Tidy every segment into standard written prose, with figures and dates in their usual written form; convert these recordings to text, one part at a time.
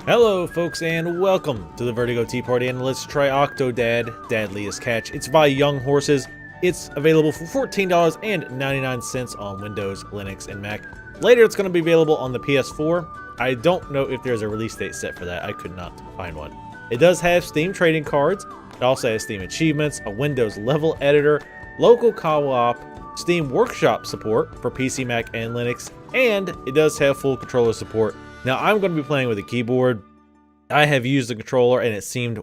Hello folks and welcome to the Vertigo Tea Party, and let's try Octodad, Dadliest Catch. It's by Young Horses. It's available for $14.99 on Windows, Linux, and Mac. Later it's going to be available on the PS4. I don't know if there's a release date set for that. I could not find one. It does have Steam trading cards. It also has Steam achievements, a Windows level editor, local co-op, Steam Workshop support for PC, Mac, and Linux, and it does have full controller support. Now I'm going to be playing with a keyboard. I have used the controller and it seemed to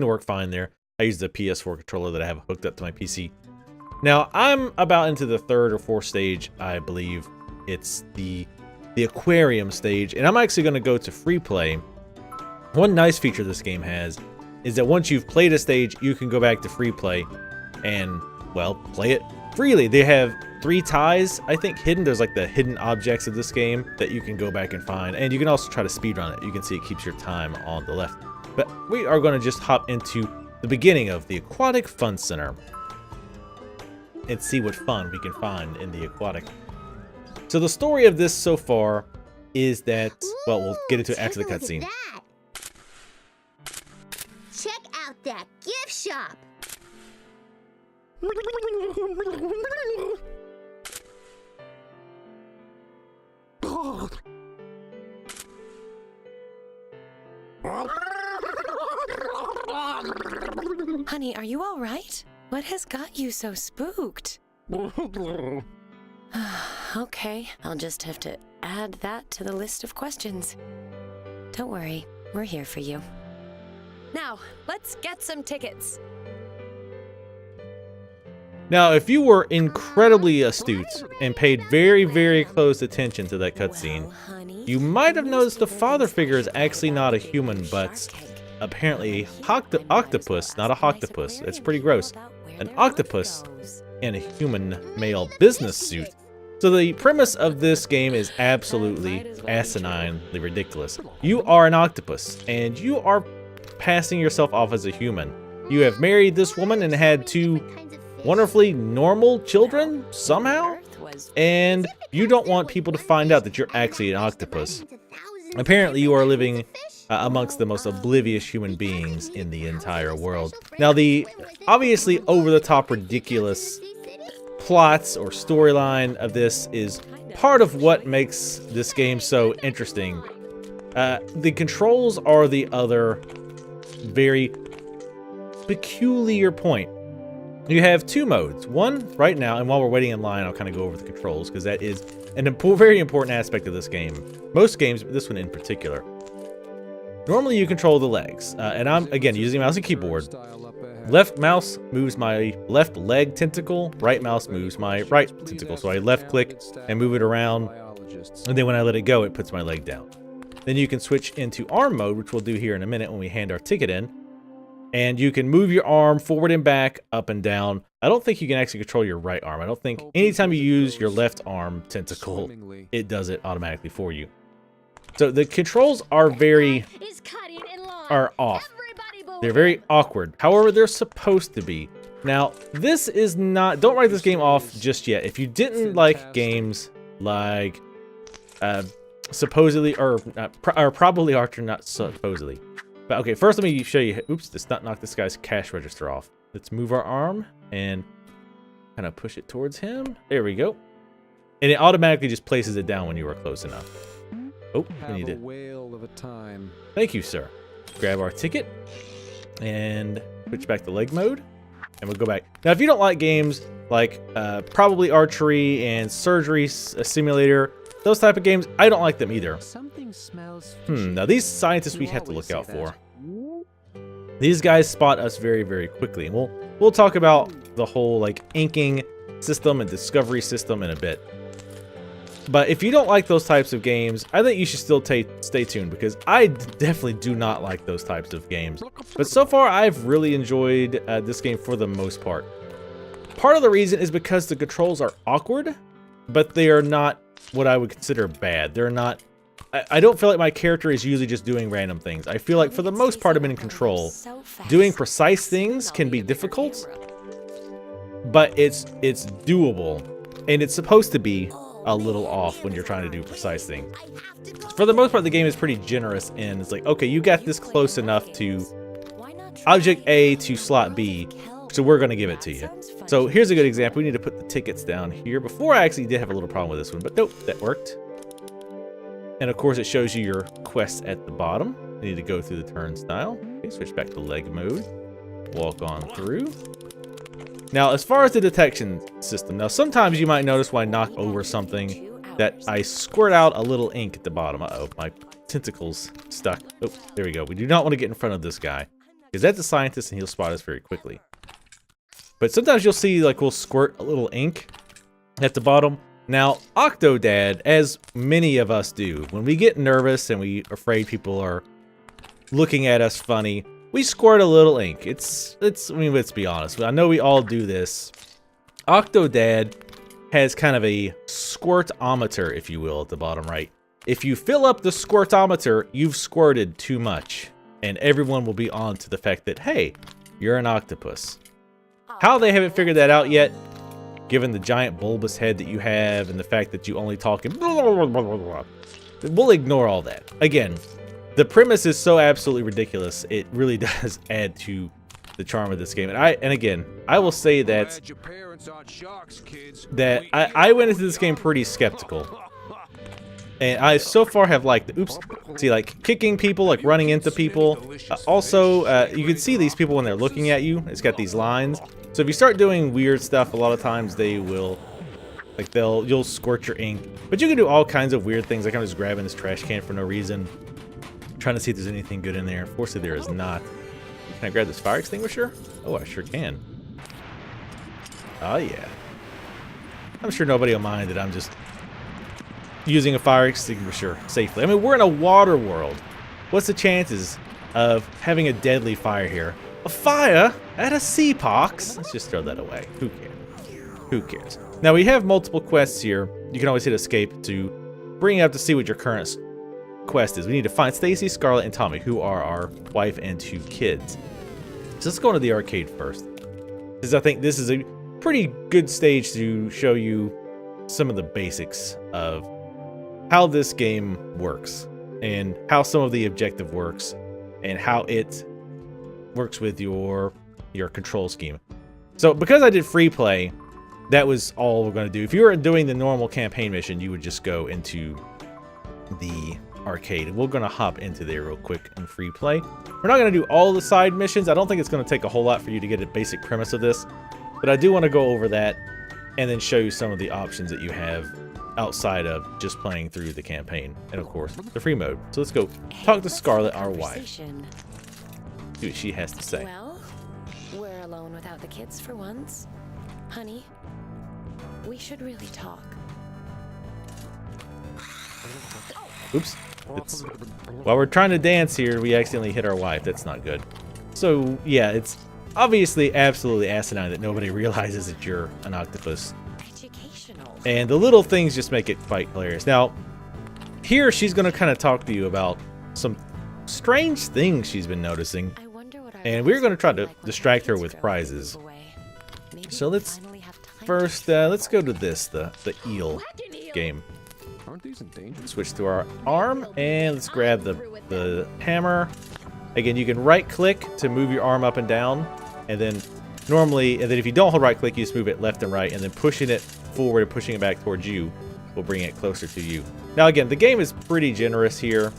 work fine there. I used the PS4 controller that I have hooked up to my PC. Now I'm about into the third or fourth stage, I believe. It's the aquarium stage, and I'm actually going to go to free play. One nice feature this game has is that once you've played a stage, you can go back to free play and, well, play it freely. They have 3 ties, I think, hidden. There's like the hidden objects of this game that you can go back and find, and you can also try to speedrun it. You can see it keeps your time on the left. But we are going to just hop into the beginning of the Aquatic Fun Center and see what fun we can find in the aquatic. So the story of this so far is that, well, we'll get into it after the cutscene. Check out that gift shop. Honey, are you all right? What has got you so spooked? Okay, I'll just have to add that to the list of questions. Don't worry, we're here for you. Now, let's get some tickets. Now, if you were incredibly astute and paid very, very close attention to that cutscene, Well, honey, you might have noticed the father figure is actually not a human, but apparently a octopus, not a octopus. That's pretty gross. An octopus in a human male business suit. So the premise of this game is absolutely asininely ridiculous. You are an octopus, and you are passing yourself off as a human. You have married this woman and had 2 wonderfully normal children somehow, and you don't want people to find out that you're actually an octopus. Apparently you are living amongst the most oblivious human beings in the entire world. Now the obviously over-the-top ridiculous plots or storyline of this is part of what makes this game so interesting. The controls are the other very peculiar point. You have 2 modes. One right now, and while we're waiting in line, I'll kind of go over the controls because that is an very important aspect of this game. Most games, but this one in particular. Normally you control the legs, and I'm, again, using mouse and keyboard. Left mouse moves my left leg tentacle, right mouse moves my right tentacle. So I left click and move it around, and then when I let it go, it puts my leg down. Then you can switch into arm mode, which we'll do here in a minute when we hand our ticket in. And you can move your arm forward and back, up and down. I don't think you can actually control your right arm. I don't think anytime you use your left arm tentacle, it does it automatically for you. So the controls are off. They're very awkward. However, they're supposed to be. Now, this is not, don't write this game off just yet. If you didn't like games like supposedly, or probably are not supposedly. But okay, first let me show you, oops, let's not knock this guy's cash register off. Let's move our arm and kind of push it towards him. There we go. And it automatically just places it down when you are close enough. Oh, we need it. Thank you, sir. Grab our ticket and switch back to leg mode, and we'll go back. Now, if you don't like games like probably archery and surgery simulator, those type of games, I don't like them either. Now these scientists we have to look out for. These guys spot us very, very quickly, and we'll talk about the whole like inking system and discovery system in a bit. But if you don't like those types of games, I think you should still stay tuned, because I definitely do not like those types of games. But so far, I've really enjoyed this game for the most part. Part of the reason is because the controls are awkward, but they are not what I would consider bad. They're not... I don't feel like my character is usually just doing random things. I feel like for the most part I'm in control. Doing precise things can be difficult, but it's doable, and it's supposed to be a little off when you're trying to do precise things. For the most part, the game is pretty generous, and it's like, okay, you got this close enough to object A to slot B, so we're going to give it to you. So here's a good example. We need to put the tickets down here. Before, I actually did have a little problem with this one, but nope, that worked. And of course, it shows you your quests at the bottom. You need to go through the turnstile. Okay, switch back to leg mode. Walk on through. Now, as far as the detection system, now sometimes you might notice when I knock over something that I squirt out a little ink at the bottom. Uh-oh, my tentacles stuck. Oh, there we go. We do not want to get in front of this guy, because that's a scientist and he'll spot us very quickly. But sometimes you'll see, like, we'll squirt a little ink at the bottom. Now, Octodad, as many of us do, when we get nervous and we're afraid people are looking at us funny, we squirt a little ink. I mean, let's be honest. I know we all do this. Octodad has kind of a squirtometer, if you will, at the bottom right. If you fill up the squirtometer, you've squirted too much. And everyone will be on to the fact that, hey, you're an octopus. How they haven't figured that out yet, given the giant bulbous head that you have and the fact that you only talk in blah, blah, blah, blah, blah. We'll ignore all that. Again, the premise is so absolutely ridiculous, it really does add to the charm of this game. And again, I will say that I went into this game pretty skeptical. And I so far have liked it. Oops. See, like kicking people, like running into people. Also, you can see these people when they're looking at you. It's got these lines. So if you start doing weird stuff, a lot of times they will, like you'll squirt your ink. But you can do all kinds of weird things. Like I'm just grabbing this trash can for no reason, trying to see if there's anything good in there. Unfortunately, there is not. Can I grab this fire extinguisher? Oh, I sure can. Oh yeah. I'm sure nobody will mind that I'm just using a fire extinguisher safely. I mean, we're in a water world. What's the chances of having a deadly fire here? A fire at a sea pox? Let's just throw that away. Who cares? Who cares? Now, we have multiple quests here. You can always hit escape to bring you up to see what your current quest is. We need to find Stacy, Scarlett, and Tommy, who are our wife and 2 kids. So let's go into the arcade first, because I think this is a pretty good stage to show you some of the basics of how this game works and how some of the objective works and how it works with your control scheme. So because I did free play, that was all we're going to do. If you were doing the normal campaign mission, you would just go into the arcade. We're going to hop into there real quick in free play. We're not going to do all the side missions. I don't think it's going to take a whole lot for you to get a basic premise of this, but I do want to go over that and then show you some of the options that you have outside of just playing through the campaign, and of course the free mode. So let's go talk to Scarlett, our wife. See what she has to say. Well, we're alone without the kids for once. Honey, we should really talk. Oops. While we're trying to dance here, we accidentally hit our wife. That's not good. So yeah, it's obviously absolutely asinine that nobody realizes that you're an octopus. And the little things just make it quite hilarious. Now, here she's going to kind of talk to you about some strange things she's been noticing. And we're going to try to distract her with prizes. So let's first, let's go to this, the eel game. Switch to our arm, and let's grab the hammer. Again, you can right click to move your arm up and down. And then if you don't hold right click, you just move it left and right, and then pushing it forward and pushing it back towards you will bring it closer to you. Now again, the game is pretty generous here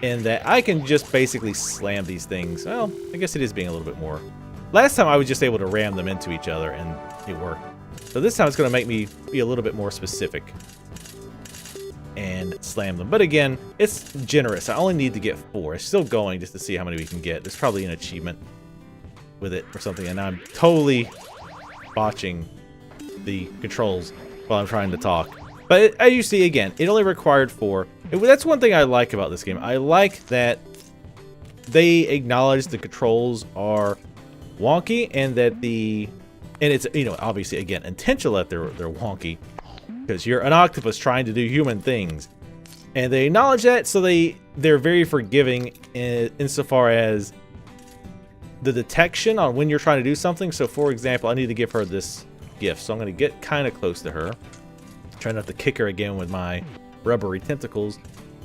in that I can just basically slam these things. Well, I guess it is being a little bit more. Last time I was just able to ram them into each other and it worked. So this time it's going to make me be a little bit more specific and slam them. But again, it's generous. I only need to get 4. It's still going just to see how many we can get. There's probably an achievement with it or something, and I'm totally botching the controls while I'm trying to talk. But as you see, again, it only required 4. That's one thing I like about this game. I like that they acknowledge the controls are wonky and that it's, you know, obviously again intentional that they're wonky because you're an octopus trying to do human things, and they acknowledge that, so they're very forgiving insofar as the detection on when you're trying to do something. So for example, I need to give her this gift, so I'm going to get kind of close to her. Try not to kick her again with my rubbery tentacles.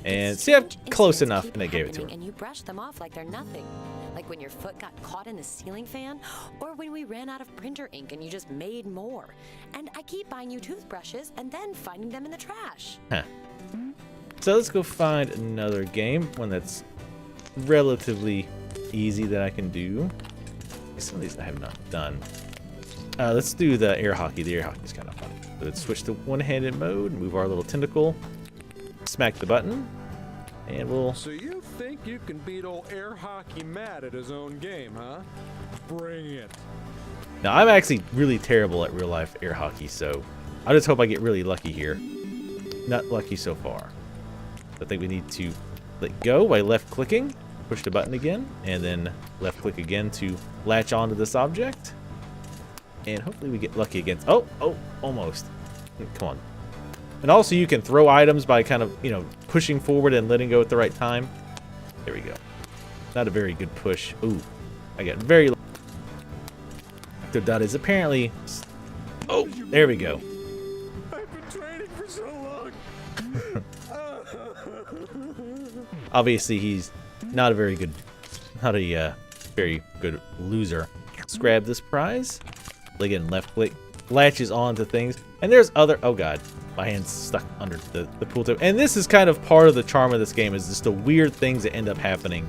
And see, I'm close enough, and I gave it to her. And you brush them off like they're nothing. Like when your foot got caught in the ceiling fan, or when we ran out of printer ink and you just made more. And I keep buying you toothbrushes and then finding them in the trash. Huh. So let's go find another game, one that's relatively easy that I can do. Some of these I have not done. Let's do the air hockey. The air hockey is kind of fun. So let's switch to one-handed mode, move our little tentacle, smack the button, and we'll... So you think you can beat old air hockey Matt at his own game, huh? Bring it. Now, I'm actually really terrible at real-life air hockey, so I just hope I get really lucky here. Not lucky so far. I think we need to let go by left-clicking, push the button again, and then left-click again to latch onto this object. And hopefully we get lucky against... Oh, almost. Come on. And also you can throw items by kind of, you know, pushing forward and letting go at the right time. There we go. Not a very good push. Ooh, I got very... Octodad is apparently... Oh, there we go. I've been training for so long. Obviously, he's not a very good loser. Let's grab this prize. Again, left click, latches onto things, and there's other. Oh god, my hand's stuck under the pool tip. And this is kind of part of the charm of this game, is just the weird things that end up happening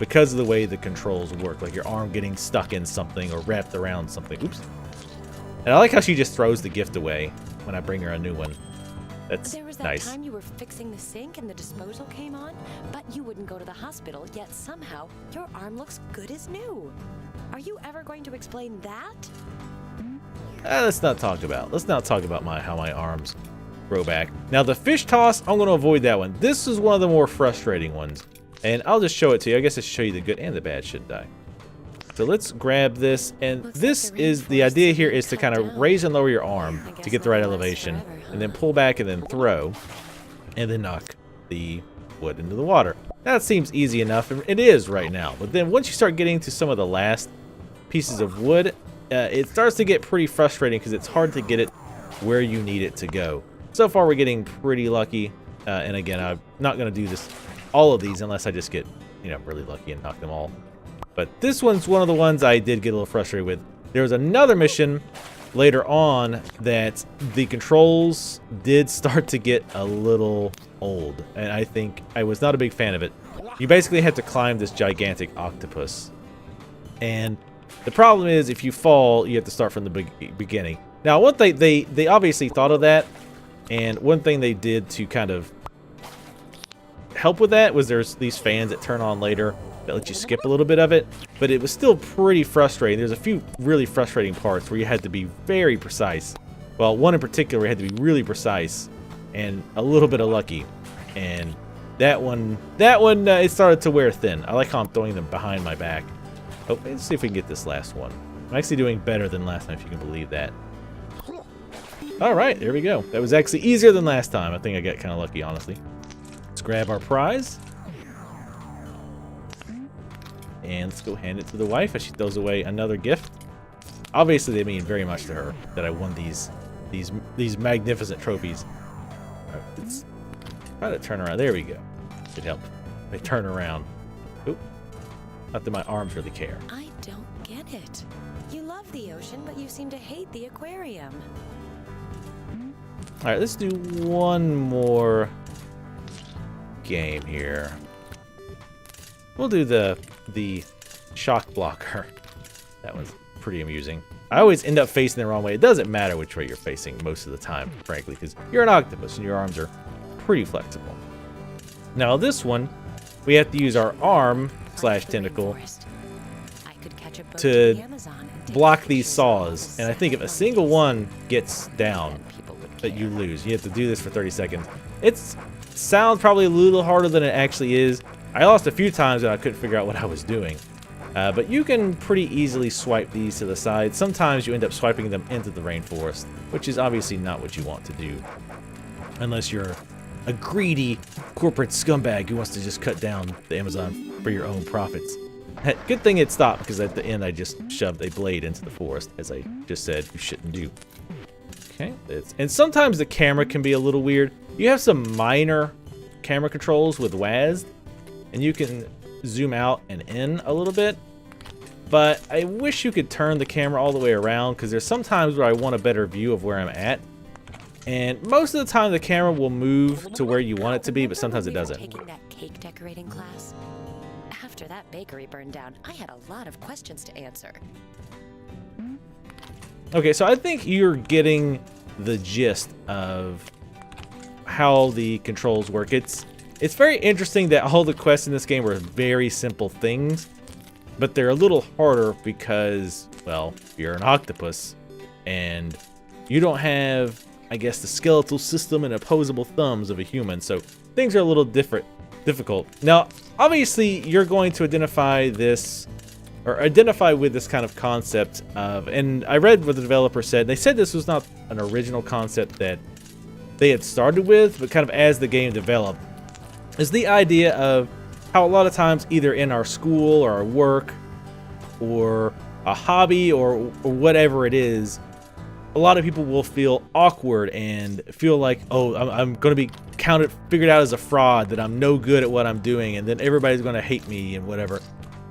because of the way the controls work, like your arm getting stuck in something or wrapped around something. Oops. And I like how she just throws the gift away when I bring her a new one. That's There was that nice. time you were fixing the sink and the disposal came on, but you wouldn't go to the hospital, yet somehow your arm looks good as new. Are you ever going to explain that? Let's not talk about how my arms grow back. Now the fish toss, I'm going to avoid that one. This is one of the more frustrating ones, and I'll just show it to you. I guess I should show you the good and the bad, shouldn't I? So let's grab this, and this is the idea here is to kind of raise and lower your arm to get the right elevation, and then pull back and then throw, and then knock the wood into the water. That seems easy enough, and it is right now. But then once you start getting to some of the last pieces of wood, it starts to get pretty frustrating because it's hard to get it where you need it to go. So far we're getting pretty lucky, and again, I'm not going to do all of these unless I just get, you know, really lucky and knock them all. But this one's one of the ones I did get a little frustrated with. There was another mission later on that the controls did start to get a little old, and I think I was not a big fan of it. You basically have to climb this gigantic octopus, and the problem is if you fall, you have to start from the beginning. Now, one thing they obviously thought of that, and one thing they did to kind of help with that was there's these fans that turn on later that let you skip a little bit of it, but it was still pretty frustrating. There's a few really frustrating parts where you had to be very precise. Well, one in particular, we had to be really precise and a little bit of lucky, and that one, it started to wear thin. I like how I'm throwing them behind my back. Oh, let's see if we can get this last one. I'm actually doing better than last time, if you can believe that. All right, there we go. That was actually easier than last time. I think I got kind of lucky, honestly. Let's grab our prize. And let's go hand it to the wife as she throws away another gift. Obviously, they mean very much to her that I won these magnificent trophies. All right, let's try to turn around. There we go. Should help. They turn around. Oop. Not that my arms really care. I don't get it. You love the ocean, but you seem to hate the aquarium. All right, let's do one more game here. We'll do the shock blocker. That one's pretty amusing. I always end up facing the wrong way. It doesn't matter which way you're facing most of the time, frankly, because you're an octopus and your arms are pretty flexible. Now this one, we have to use our arm / tentacle to block these saws. And I think if a single one gets down, that you lose. You have to do this for 30 seconds. It sounds probably a little harder than it actually is. I lost a few times and I couldn't figure out what I was doing. But you can pretty easily swipe these to the side. Sometimes you end up swiping them into the rainforest, which is obviously not what you want to do. Unless you're a greedy corporate scumbag who wants to just cut down the Amazon for your own profits. Good thing it stopped, because at the end I just shoved a blade into the forest, as I just said you shouldn't do. Okay, and sometimes the camera can be a little weird. You have some minor camera controls with WASD, and you can zoom out and in a little bit. But I wish you could turn the camera all the way around, because there's some times where I want a better view of where I'm at. And most of the time the camera will move to where you want it to be, but sometimes it doesn't. Taking that cake decorating class. After that bakery burned down, I had a lot of questions to answer. Okay, so I think you're getting the gist of how the controls work. It's very interesting that all the quests in this game are very simple things, but they're a little harder because, well, you're an octopus and you don't have, I guess, the skeletal system and opposable thumbs of a human, so things are a little difficult. Now, obviously, you're going to identify with this kind of concept of, and I read what the developer said. They said this was not an original concept that they had started with, but kind of as the game developed, is the idea of how a lot of times either in our school or our work or a hobby or whatever it is, a lot of people will feel awkward and feel like, oh, I'm going to be figured out as a fraud, that I'm no good at what I'm doing, and then everybody's going to hate me and whatever.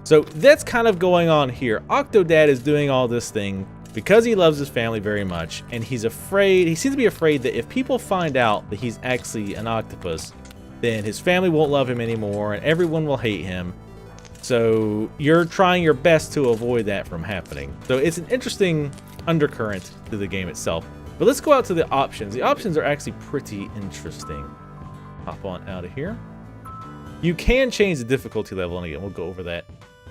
So that's kind of going on here. Octodad is doing all this thing because he loves his family very much, and he seems to be afraid that if people find out that he's actually an octopus, then his family won't love him anymore and everyone will hate him. So you're trying your best to avoid that from happening. So it's an interesting undercurrent to the game itself. But let's go out to the options. The options are actually pretty interesting. Hop on out of here. You can change the difficulty level, and again, we'll go over that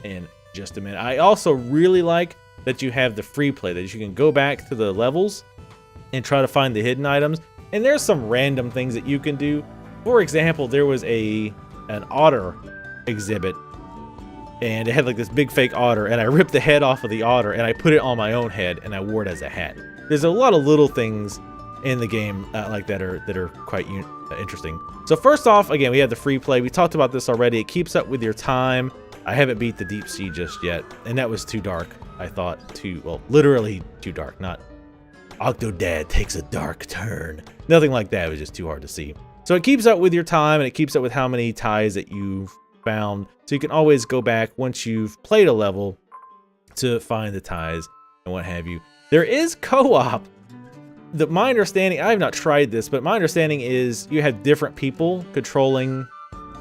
in just a minute. I also really like that you have the free play, that you can go back to the levels and try to find the hidden items. And there's some random things that you can do. For example, there was an otter exhibit, and it had like this big fake otter, and I ripped the head off of the otter and I put it on my own head and I wore it as a hat. There's a lot of little things in the game like that are quite interesting. So first off, again, we have the free play. We talked about this already. It keeps up with your time. I haven't beat the deep sea just yet, and that was too dark. I thought literally too dark, not Octodad takes a dark turn. Nothing like that. It was just too hard to see. So it keeps up with your time, and it keeps up with how many ties that you've found. So you can always go back once you've played a level to find the ties and what have you. There is co-op. My understanding, I have not tried this, but my understanding is you have different people controlling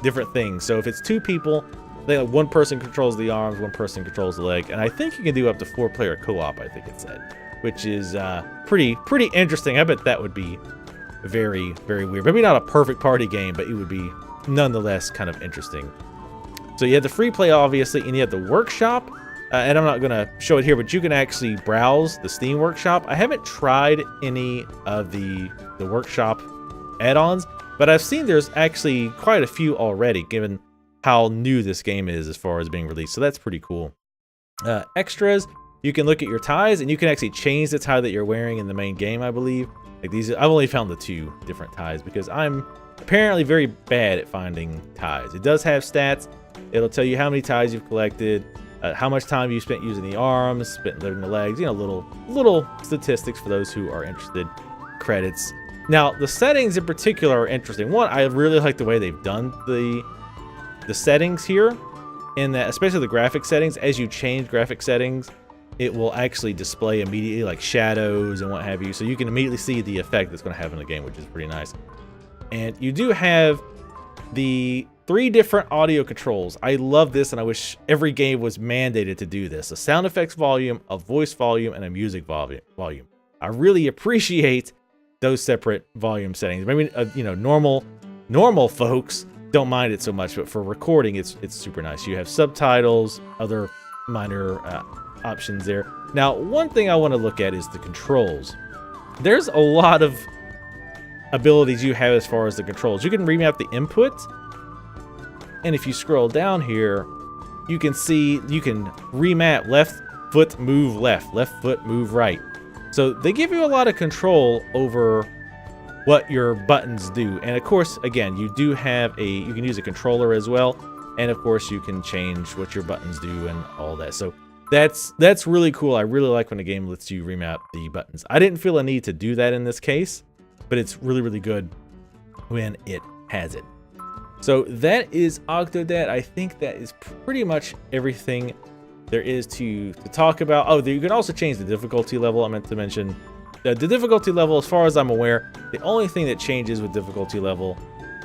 different things. So if it's two people, one person controls the arms, one person controls the leg, and I think you can do up to 4-player co-op, I think it said, which is pretty interesting. I bet that would be very, very weird. Maybe not a perfect party game, but it would be nonetheless kind of interesting. So you have the free play, obviously, and you have the workshop. And I'm not going to show it here, but you can actually browse the Steam Workshop. I haven't tried any of the workshop add-ons, but I've seen there's actually quite a few already, given how new this game is as far as being released. So that's pretty cool. Extras, you can look at your ties, and you can actually change the tie that you're wearing in the main game, I believe. Like these, I've only found the 2 different ties because I'm apparently very bad at finding ties. It does have stats. It'll tell you how many ties you've collected, how much time you spent using the arms, spent living the legs, little statistics for those who are interested, credits. Now, the settings in particular are interesting. One, I really like the way they've done the settings here, in that, especially the graphic settings. As you change graphic settings, it will actually display immediately, like shadows and what have you, so you can immediately see the effect that's going to have in the game, which is pretty nice. And you do have the 3 different audio controls. I love this, and I wish every game was mandated to do this. A sound effects volume, a voice volume, and a music volume. I really appreciate those separate volume settings. Maybe normal folks don't mind it so much, but for recording, it's super nice. You have subtitles, other minor options there. Now, one thing I want to look at is the controls. There's a lot of abilities you have as far as the controls. You can remap the input. And if you scroll down here, you can see you can remap left foot move left foot move right. So they give you a lot of control over what your buttons do. And of course, again, you do have you can use a controller as well. And of course, you can change what your buttons do and all that. So that's really cool. I really like when a game lets you remap the buttons. I didn't feel a need to do that in this case, but it's really, really good when it has it. So that is Octodad. I think that is pretty much everything there is to talk about. Oh, you can also change the difficulty level. I meant to mention the difficulty level, as far as I'm aware, the only thing that changes with difficulty level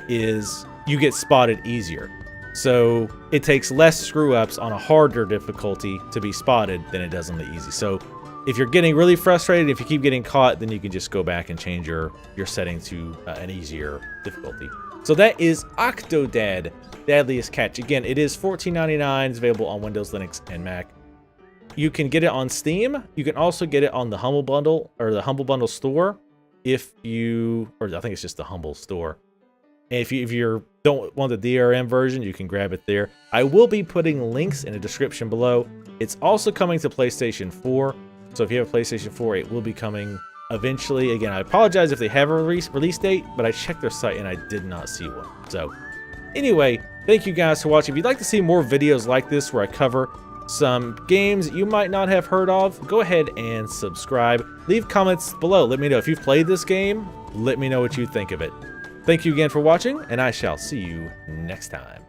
is you get spotted easier. So it takes less screw-ups on a harder difficulty to be spotted than it does on the easy. So if you're getting really frustrated, if you keep getting caught, then you can just go back and change your setting to an easier difficulty. So that is Octodad, Dadliest Catch. Again, it is $14.99. It's available on Windows, Linux, and Mac. You can get it on Steam. You can also get it on the Humble Bundle or the Humble Bundle store if you, or I think it's just the Humble store. And if you don't want the DRM version, you can grab it there. I will be putting links in the description below. It's also coming to PlayStation 4. So if you have a PlayStation 4, it will be coming eventually. Again, I apologize if they have a release date, but I checked their site and I did not see one. So anyway, thank you guys for watching. If you'd like to see more videos like this where I cover some games you might not have heard of, go ahead and subscribe. Leave comments below. Let me know if you've played this game. Let me know what you think of it. Thank you again for watching, and I shall see you next time.